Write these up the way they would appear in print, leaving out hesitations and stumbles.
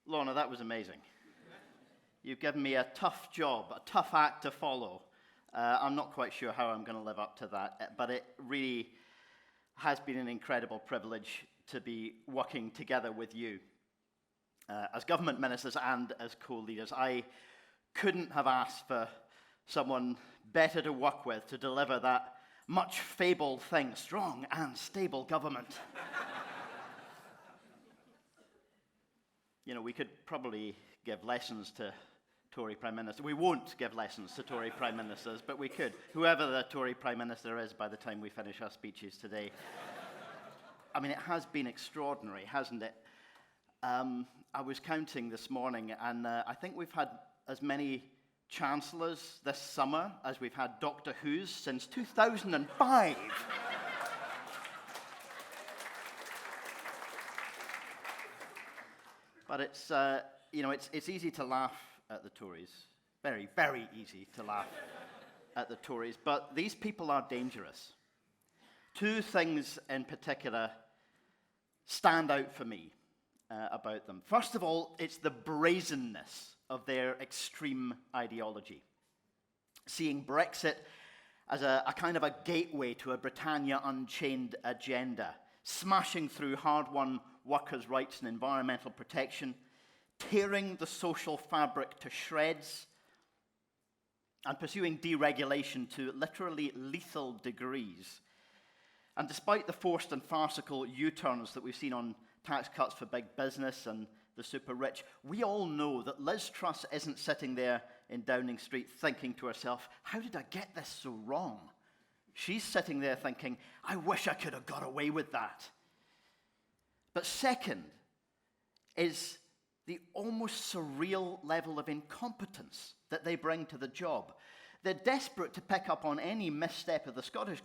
Lorna, that was amazing. You've given me a tough job, a tough act to follow. I'm not quite sure how I'm going to live up to that, but it really has been an incredible privilege to be working together with you as government ministers and as co-leaders. I couldn't have asked for someone better to work with to deliver that much fabled thing, strong and stable government. You know, we could probably give lessons to Tory Prime Minister. We won't give lessons to Tory Prime Ministers, but we could. Whoever the Tory Prime Minister is by the time we finish our speeches today. I mean, it has been extraordinary, hasn't it? I was counting this morning, and I think we've had as many chancellors this summer as we've had Doctor Who's since 2005. But it's, you know, it's easy to laugh at the Tories. Very, very easy to laugh at the Tories. But these people are dangerous. Two things in particular stand out for me about them. First of all, it's the brazenness of their extreme ideology. Seeing Brexit as a kind of a gateway to a Britannia Unchained agenda, smashing through hard-won workers' rights and environmental protection, tearing the social fabric to shreds, and pursuing deregulation to literally lethal degrees. And despite the forced and farcical U-turns that we've seen on tax cuts for big business and the super rich, we all know that Liz Truss isn't sitting there in Downing Street thinking to herself, how did I get this so wrong? She's sitting there thinking, I wish I could have got away with that. But second is the almost surreal level of incompetence that they bring to the job. They're desperate to pick up on any misstep of the Scottish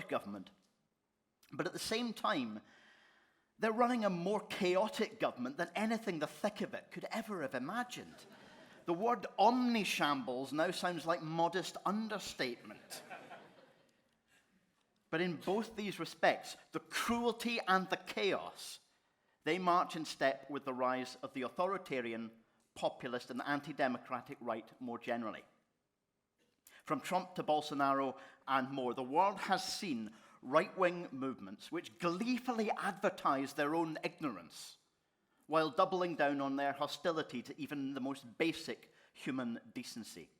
government, but at the same time, they're running a more chaotic government than anything the thick of it could ever have imagined. The word omnishambles now sounds like modest understatement. But in both these respects, the cruelty and the chaos, they march in step with the rise of the authoritarian, populist, and anti-democratic right more generally. From Trump to Bolsonaro and more, the world has seen right-wing movements which gleefully advertise their own ignorance while doubling down on their hostility to even the most basic human decency.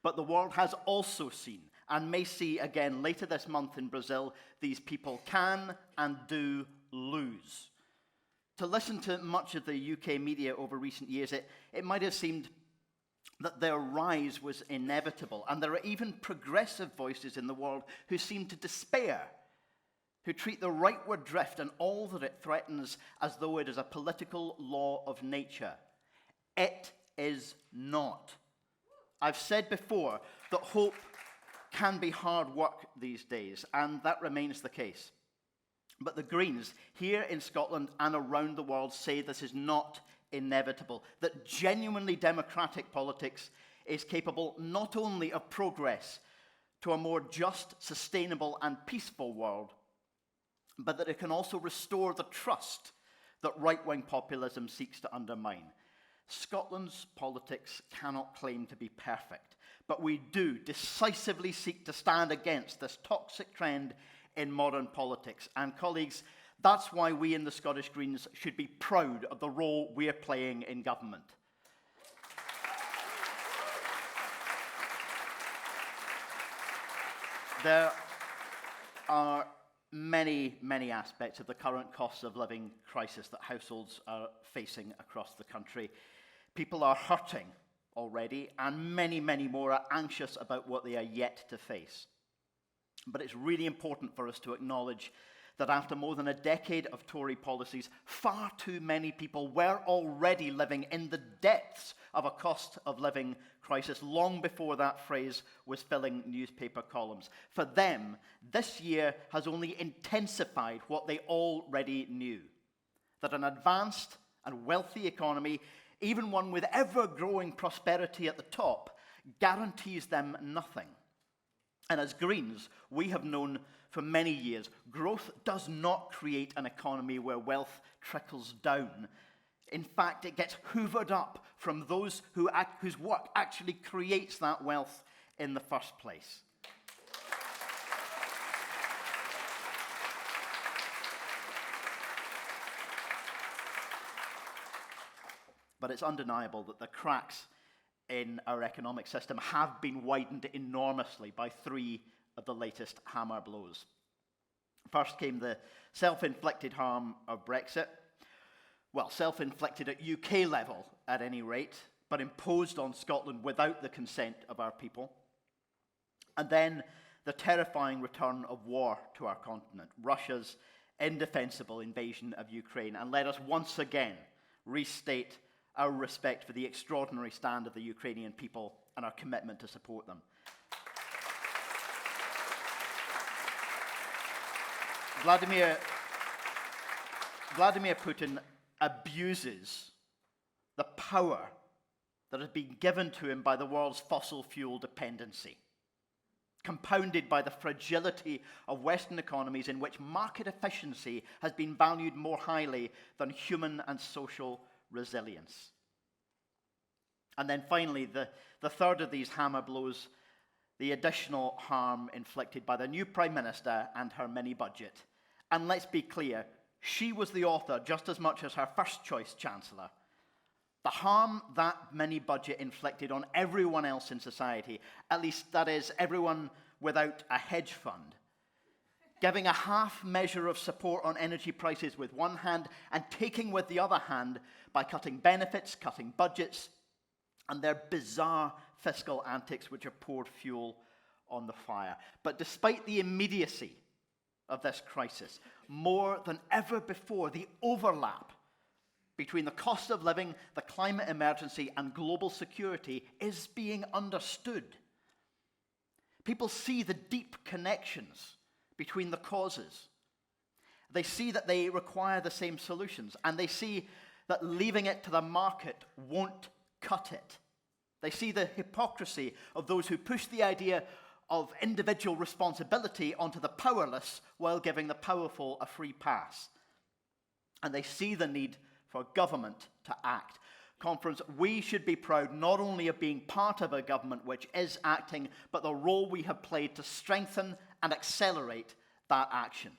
But the world has also seen, and may see again later this month in Brazil, these people can and do lose. To listen to much of the UK media over recent years, it might have seemed that their rise was inevitable, and there are even progressive voices in the world who seem to despair, who treat the rightward drift and all that it threatens as though it is a political law of nature. It is not. I've said before that hope can be hard work these days, and that remains the case. But the Greens here in Scotland and around the world say this is not inevitable, that genuinely democratic politics is capable not only of progress to a more just, sustainable, and peaceful world, but that it can also restore the trust that right-wing populism seeks to undermine. Scotland's politics cannot claim to be perfect, but we do decisively seek to stand against this toxic trend in modern politics. And colleagues, that's why we in the Scottish Greens should be proud of the role we're playing in government. There are many, many aspects of the current cost of living crisis that households are facing across the country. People are hurting already, and many, many more are anxious about what they are yet to face. But it's really important for us to acknowledge that after more than a decade of Tory policies, far too many people were already living in the depths of a cost of living crisis long before that phrase was filling newspaper columns. For them, this year has only intensified what they already knew, that an advanced and wealthy economy, even one with ever-growing prosperity at the top, guarantees them nothing. And as Greens, we have known for many years, growth does not create an economy where wealth trickles down. In fact, it gets hoovered up from those whose work actually creates that wealth in the first place. But it's undeniable that the cracks in our economic system have been widened enormously by three of the latest hammer blows. First came the self-inflicted harm of Brexit. Well, self-inflicted at UK level, at any rate, but imposed on Scotland without the consent of our people. And then the terrifying return of war to our continent, Russia's indefensible invasion of Ukraine. And let us once again restate our respect for the extraordinary stand of the Ukrainian people and our commitment to support them. Vladimir Putin abuses the power that has been given to him by the world's fossil fuel dependency, compounded by the fragility of Western economies in which market efficiency has been valued more highly than human and social resilience. And then finally, the third of these hammer blows, the additional harm inflicted by the new Prime Minister and her mini-budget. And let's be clear, she was the author just as much as her first-choice Chancellor. The harm that mini-budget inflicted on everyone else in society, at least that is, everyone without a hedge fund, giving a half measure of support on energy prices with one hand and taking with the other hand by cutting benefits, cutting budgets, and their bizarre fiscal antics which have poured fuel on the fire. But despite the immediacy of this crisis, more than ever before, the overlap between the cost of living, the climate emergency, and global security is being understood. People see the deep connections between the causes. They see that they require the same solutions, and they see that leaving it to the market won't cut it. They see the hypocrisy of those who push the idea of individual responsibility onto the powerless while giving the powerful a free pass. And they see the need for government to act. Conference, we should be proud not only of being part of a government which is acting, but the role we have played to strengthen and accelerate that action.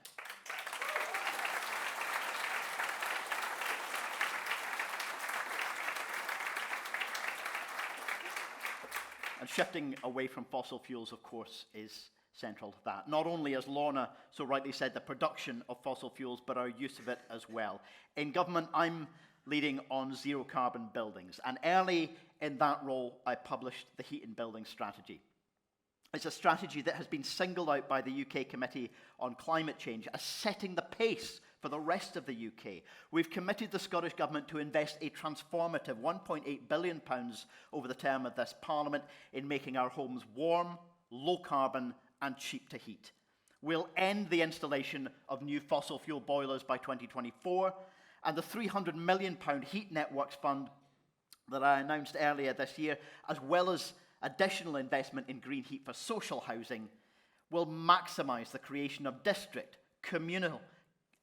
And shifting away from fossil fuels, of course, is central to that. Not only, as Lorna so rightly said, the production of fossil fuels, but our use of it as well. In government, I'm leading on zero carbon buildings. And early in that role, I published the Heat and Building Strategy. It's a strategy that has been singled out by the UK Committee on Climate Change as setting the pace for the rest of the UK. We've committed the Scottish Government to invest a transformative £1.8 billion over the term of this Parliament in making our homes warm, low carbon and cheap to heat. We'll end the installation of new fossil fuel boilers by 2024, and the £300 million Heat Networks Fund that I announced earlier this year, as well as additional investment in green heat for social housing, will maximise the creation of district, communal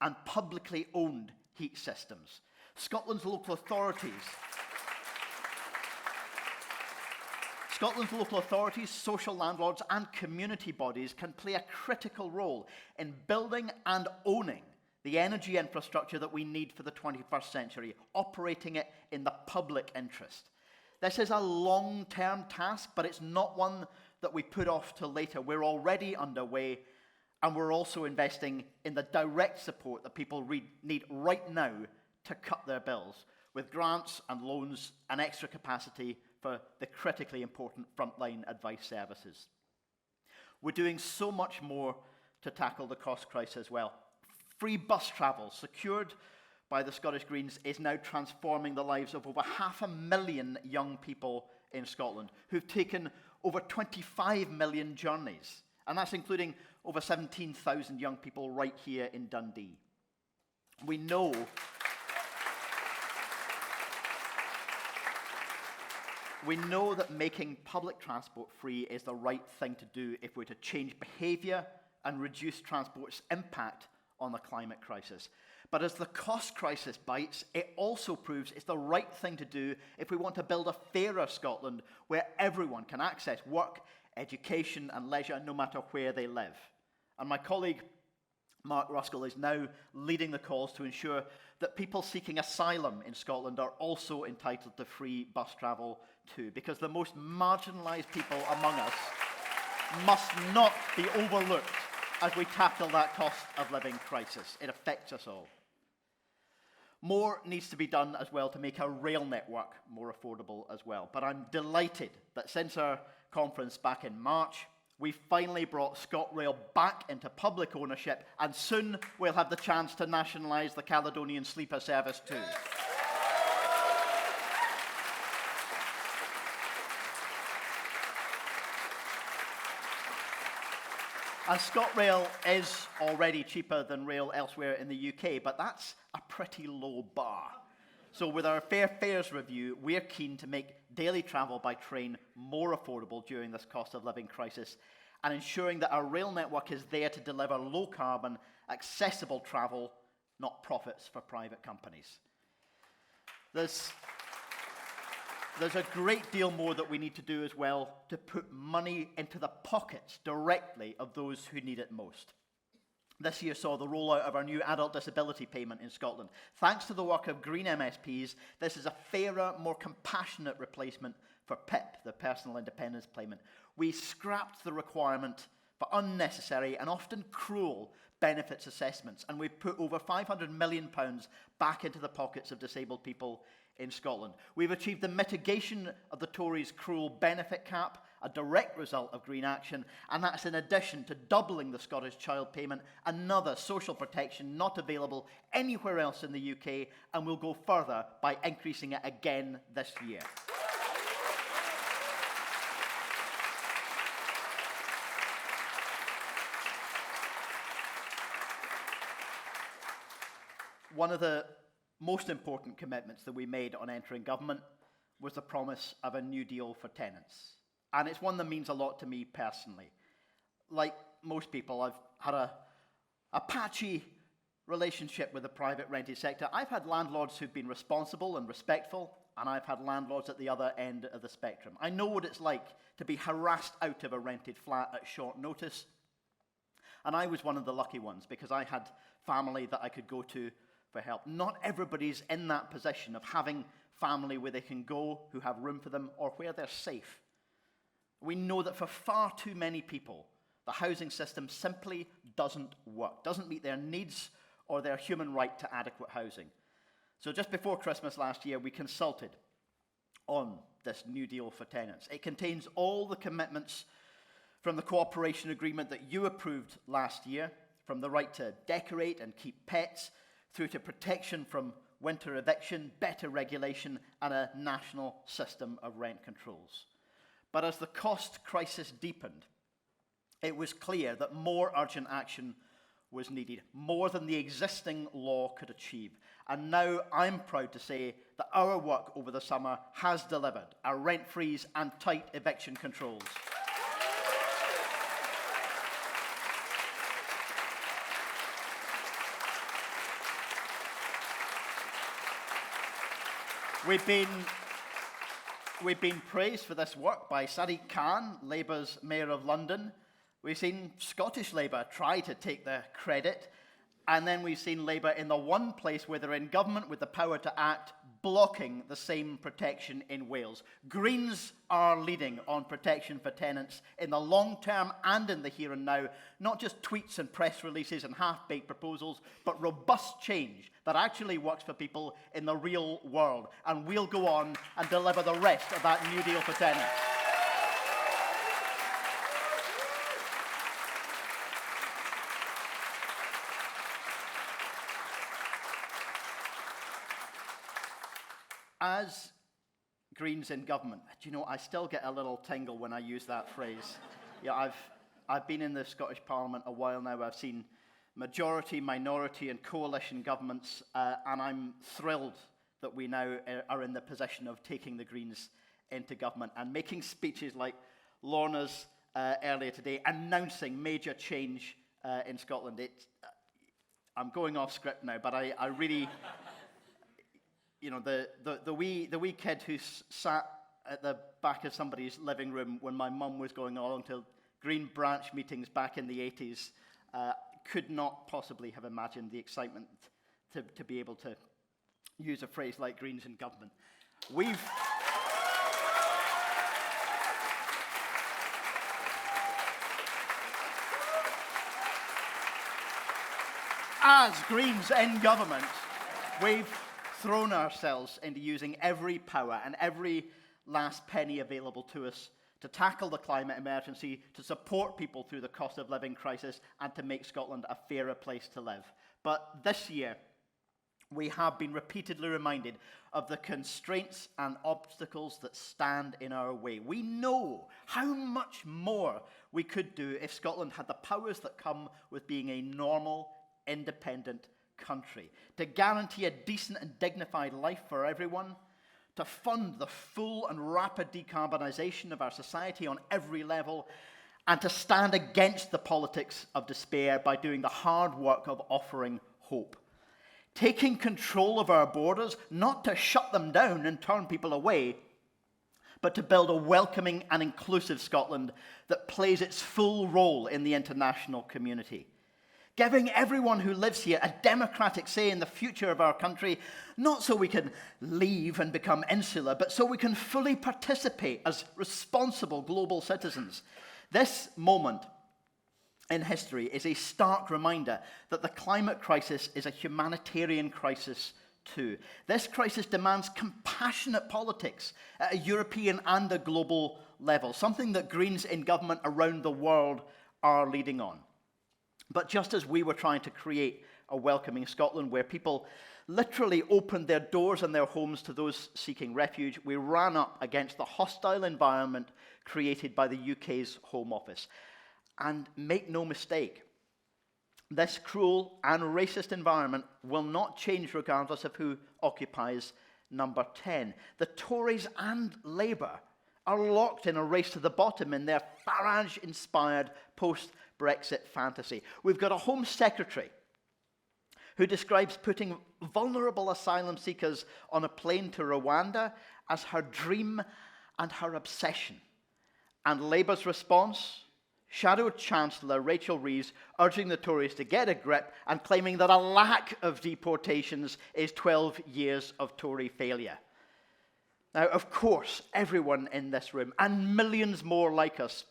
and publicly owned heat systems. Scotland's local authorities, social landlords and community bodies can play a critical role in building and owning the energy infrastructure that we need for the 21st century, operating it in the public interest. This is a long-term task, but it's not one that we put off till later. We're already underway, and we're also investing in the direct support that people need right now to cut their bills, with grants and loans and extra capacity for the critically important frontline advice services. We're doing so much more to tackle the cost crisis as well. Free bus travel, secured by the Scottish Greens, is now transforming the lives of over 500,000 young people in Scotland who've taken over 25 million journeys. And that's including over 17,000 young people right here in Dundee. We know that making public transport free is the right thing to do if we're to change behaviour and reduce transport's impact on the climate crisis. But as the cost crisis bites, it also proves it's the right thing to do if we want to build a fairer Scotland where everyone can access work, education and leisure no matter where they live. And my colleague Mark Ruskell is now leading the calls to ensure that people seeking asylum in Scotland are also entitled to free bus travel too, because the most marginalised people among us must not be overlooked as we tackle that cost of living crisis. It affects us all. More needs to be done as well to make our rail network more affordable as well. But I'm delighted that since our conference back in March, we finally brought ScotRail back into public ownership, and soon we'll have the chance to nationalise the Caledonian Sleeper service too. And ScotRail is already cheaper than rail elsewhere in the UK, but that's a pretty low bar. So with our Fair Fares review, we're keen to make daily travel by train more affordable during this cost of living crisis, and ensuring that our rail network is there to deliver low carbon, accessible travel, not profits for private companies. There's a great deal more that we need to do as well to put money into the pockets directly of those who need it most. This year saw the rollout of our new adult disability payment in Scotland. Thanks to the work of Green MSPs, this is a fairer, more compassionate replacement for PIP, the Personal Independence Payment. We scrapped the requirement for unnecessary and often cruel benefits assessments, and we've put over £500 million back into the pockets of disabled people in Scotland. We've achieved the mitigation of the Tories' cruel benefit cap, a direct result of Green action, and that's in addition to doubling the Scottish child payment, another social protection not available anywhere else in the UK, and we'll go further by increasing it again this year. One of the most important commitments that we made on entering government was the promise of a new deal for tenants. And it's one that means a lot to me personally. Like most people, I've had a patchy relationship with the private rented sector. I've had landlords who've been responsible and respectful, and I've had landlords at the other end of the spectrum. I know what it's like to be harassed out of a rented flat at short notice. And I was one of the lucky ones because I had family that I could go to for help. Not everybody's in that position of having family where they can go, who have room for them, or where they're safe. We know that for far too many people, the housing system simply doesn't work, doesn't meet their needs or their human right to adequate housing. So just before Christmas last year, we consulted on this new deal for tenants. It contains all the commitments from the cooperation agreement that you approved last year, from the right to decorate and keep pets, through to protection from winter eviction, better regulation, and a national system of rent controls. But as the cost crisis deepened, it was clear that more urgent action was needed, more than the existing law could achieve. And now I'm proud to say that our work over the summer has delivered our rent freeze and tight eviction controls. We've been praised for this work by Sadiq Khan, Labour's Mayor of London. We've seen Scottish Labour try to take the credit, and then we've seen Labour in the one place where they're in government with the power to act, blocking the same protection in Wales. Greens are leading on protection for tenants in the long term and in the here and now, not just tweets and press releases and half-baked proposals, but robust change that actually works for people in the real world. And we'll go on and deliver the rest of that new deal for tenants. As Greens in government, do you know, I still get a little tingle when I use that phrase. Yeah, I've been in the Scottish Parliament a while now. I've seen majority, minority and coalition governments, and I'm thrilled that we now are in the position of taking the Greens into government and making speeches like Lorna's earlier today, announcing major change in Scotland. I'm going off script now, but I really, you know, the wee kid who sat at the back of somebody's living room when my mum was going along to Green Branch meetings back in the 80s could not possibly have imagined the excitement to be able to use a phrase like Greens in government. We've... As Greens in government, we've thrown ourselves into using every power and every last penny available to us to tackle the climate emergency, to support people through the cost of living crisis, and to make Scotland a fairer place to live. But this year, we have been repeatedly reminded of the constraints and obstacles that stand in our way. We know how much more we could do if Scotland had the powers that come with being a normal, independent country, to guarantee a decent and dignified life for everyone, to fund the full and rapid decarbonisation of our society on every level, and to stand against the politics of despair by doing the hard work of offering hope. Taking control of our borders, not to shut them down and turn people away, but to build a welcoming and inclusive Scotland that plays its full role in the international community. Giving everyone who lives here a democratic say in the future of our country, not so we can leave and become insular, but so we can fully participate as responsible global citizens. This moment in history is a stark reminder that the climate crisis is a humanitarian crisis too. This crisis demands compassionate politics at a European and a global level, something that Greens in government around the world are leading on. But just as we were trying to create a welcoming Scotland where people literally opened their doors and their homes to those seeking refuge, we ran up against the hostile environment created by the UK's Home Office. And make no mistake, this cruel and racist environment will not change regardless of who occupies number 10. The Tories and Labour are locked in a race to the bottom in their Farage-inspired post-Brexit fantasy. We've got a Home Secretary who describes putting vulnerable asylum seekers on a plane to Rwanda as her dream and her obsession. And Labour's response? Shadow Chancellor Rachel Reeves urging the Tories to get a grip and claiming that a lack of deportations is 12 years of Tory failure. Now, of course, everyone in this room, and millions more like us,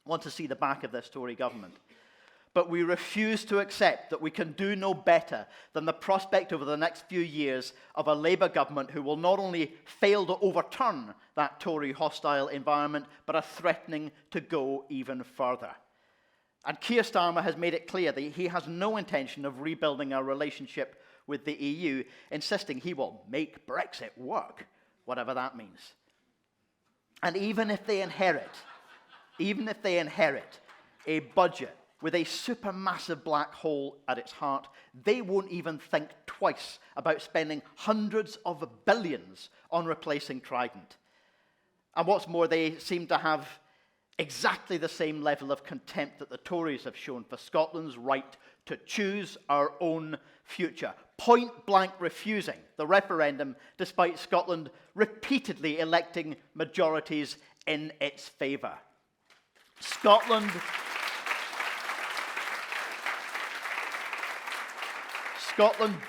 want to see the back of this Tory government. But we refuse to accept that we can do no better than the prospect over the next few years of a Labour government who will not only fail to overturn that Tory hostile environment, but are threatening to go even further. And Keir Starmer has made it clear that he has no intention of rebuilding our relationship with the EU, insisting he will make Brexit work, whatever that means. And even if they inherit a budget with a supermassive black hole at its heart, they won't even think twice about spending hundreds of billions on replacing Trident. And what's more, they seem to have exactly the same level of contempt that the Tories have shown for Scotland's right to choose our own future, point-blank refusing the referendum despite Scotland repeatedly electing majorities in its favour. Scotland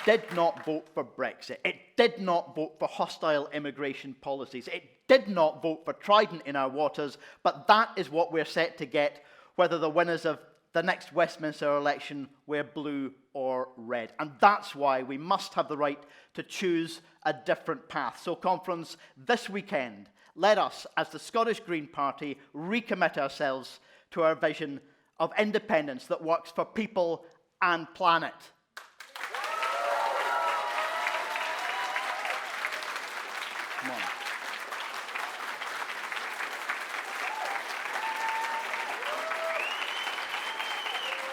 did not vote for Brexit. It did not vote for hostile immigration policies. It did not vote for Trident in our waters, but that is what we're set to get, whether the winners of the next Westminster election wear blue or red. And that's why we must have the right to choose a different path. So, conference, this weekend, let us, as the Scottish Green Party, recommit ourselves to our vision of independence that works for people and planet.